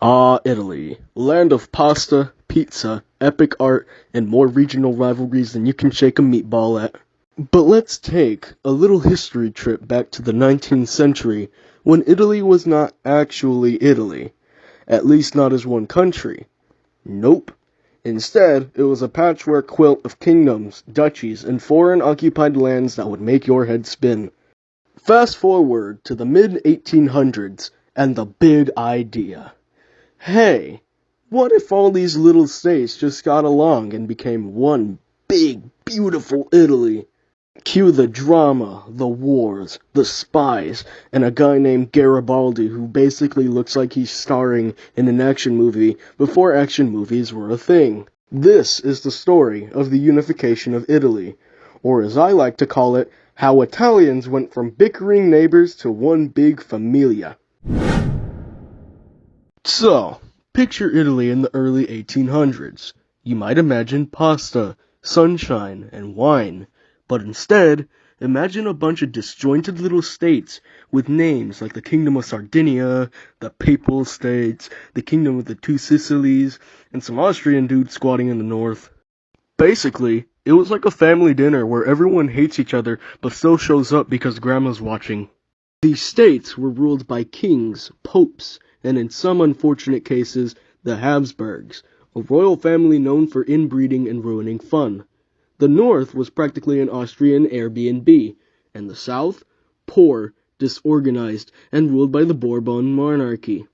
Ah, Italy, land of pasta, pizza, epic art, and more regional rivalries than you can shake a meatball at. But let's take a little history trip back to the 19th century, when Italy was not actually Italy, at least not as one country. Nope. Instead, it was a patchwork quilt of kingdoms, duchies, and foreign occupied lands that would make your head spin. Fast forward to the mid-1800s, and the big idea. Hey, what if all these little states just got along and became one big, beautiful Italy? Cue the drama, the wars, the spies, and a guy named Garibaldi who basically looks like he's starring in an action movie before action movies were a thing. This is the story of the unification of Italy, or as I like to call it, how Italians went from bickering neighbors to one big familia. So, picture Italy in the early 1800s. You might imagine pasta, sunshine, and wine. But instead, imagine a bunch of disjointed little states with names like the Kingdom of Sardinia, the Papal States, the Kingdom of the Two Sicilies, and some Austrian dudes squatting in the north. Basically, it was like a family dinner where everyone hates each other but still shows up because grandma's watching. These states were ruled by kings, popes, and in some unfortunate cases, the Habsburgs, a royal family known for inbreeding and ruining fun. The north was practically an Austrian Airbnb, and the south, poor, disorganized, and ruled by the Bourbon monarchy.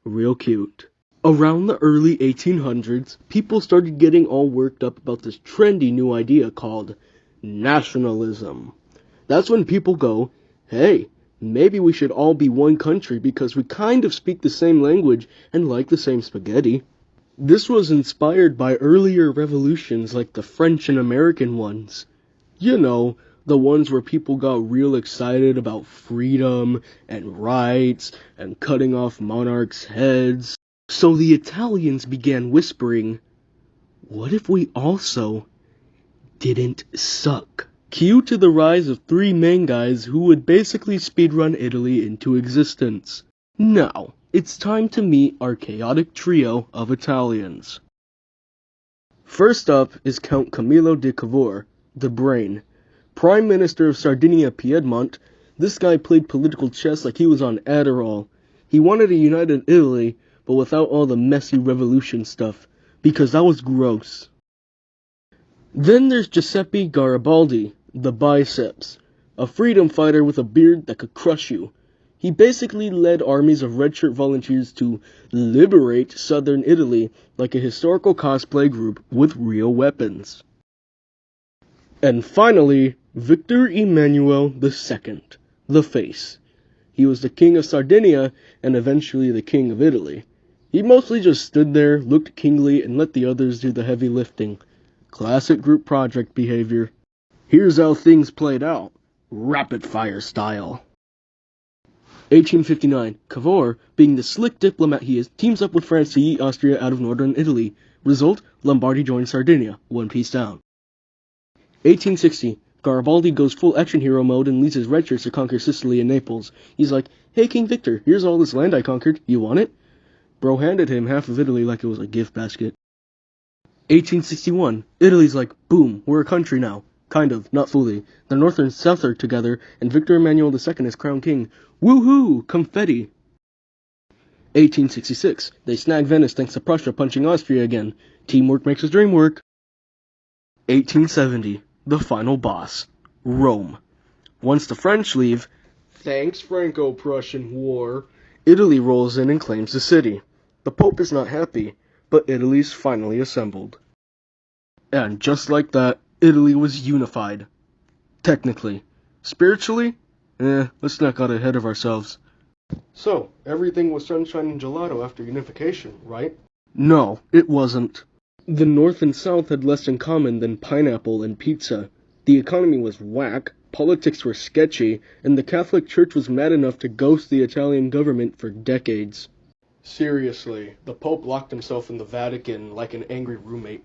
Real cute. Around the early 1800s, people started getting all worked up about this trendy new idea called nationalism. That's when people go, hey, maybe we should all be one country because we kind of speak the same language and like the same spaghetti. This was inspired by earlier revolutions like the French and American ones. You know, the ones where people got real excited about freedom and rights and cutting off monarchs' heads. So the Italians began whispering, what if we also didn't suck? Cue to the rise of three main guys who would basically speedrun Italy into existence. Now, it's time to meet our chaotic trio of Italians. First up is Count Camillo di Cavour, the Brain. Prime Minister of Sardinia Piedmont, this guy played political chess like he was on Adderall. He wanted a united Italy, but without all the messy revolution stuff, because that was gross. Then there's Giuseppe Garibaldi, the Biceps, a freedom fighter with a beard that could crush you. He basically led armies of redshirt volunteers to liberate southern Italy like a historical cosplay group with real weapons. And finally, Victor Emmanuel II, the Face. He was the king of Sardinia and eventually the king of Italy. He mostly just stood there, looked kingly, and let the others do the heavy lifting. Classic group project behavior. Here's how things played out, rapid-fire style. 1859, Cavour, being the slick diplomat he is, teams up with France to yeet Austria out of northern Italy. Result, Lombardy joins Sardinia, one piece down. 1860, Garibaldi goes full action hero mode and leads his red shirts to conquer Sicily and Naples. He's like, hey King Victor, here's all this land I conquered, you want it? Bro handed him half of Italy like it was a gift basket. 1861, Italy's like, boom, we're a country now. Kind of, not fully. The North and South are together, and Victor Emmanuel II is crowned king. Woohoo! Confetti! 1866, they snag Venice thanks to Prussia punching Austria again. Teamwork makes the dream work. 1870, the final boss, Rome. Once the French leave, thanks Franco-Prussian War, Italy rolls in and claims the city. The Pope is not happy, but Italy's finally assembled. And just like that, Italy was unified. Technically. Spiritually? Let's not get ahead of ourselves. So, everything was sunshine and gelato after unification, right? No, it wasn't. The North and South had less in common than pineapple and pizza. The economy was whack, politics were sketchy, and the Catholic Church was mad enough to ghost the Italian government for decades. Seriously, the Pope locked himself in the Vatican like an angry roommate.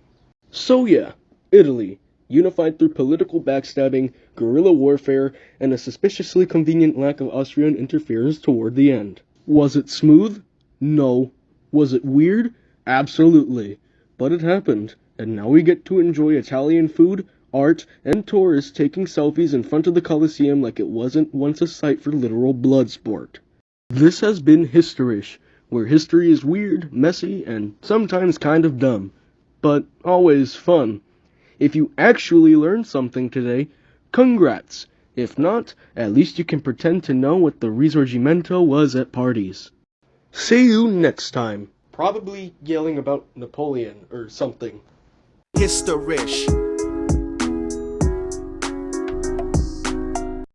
So yeah, Italy, unified through political backstabbing, guerrilla warfare, and a suspiciously convenient lack of Austrian interference toward the end. Was it smooth? No. Was it weird? Absolutely. But it happened, and now we get to enjoy Italian food, art, and tourists taking selfies in front of the Colosseum like it wasn't once a site for literal blood sport. This has been Historish, where history is weird, messy, and sometimes kind of dumb, but always fun. If you actually learned something today, congrats! If not, at least you can pretend to know what the Risorgimento was at parties. See you next time. Probably yelling about Napoleon or something. Historish.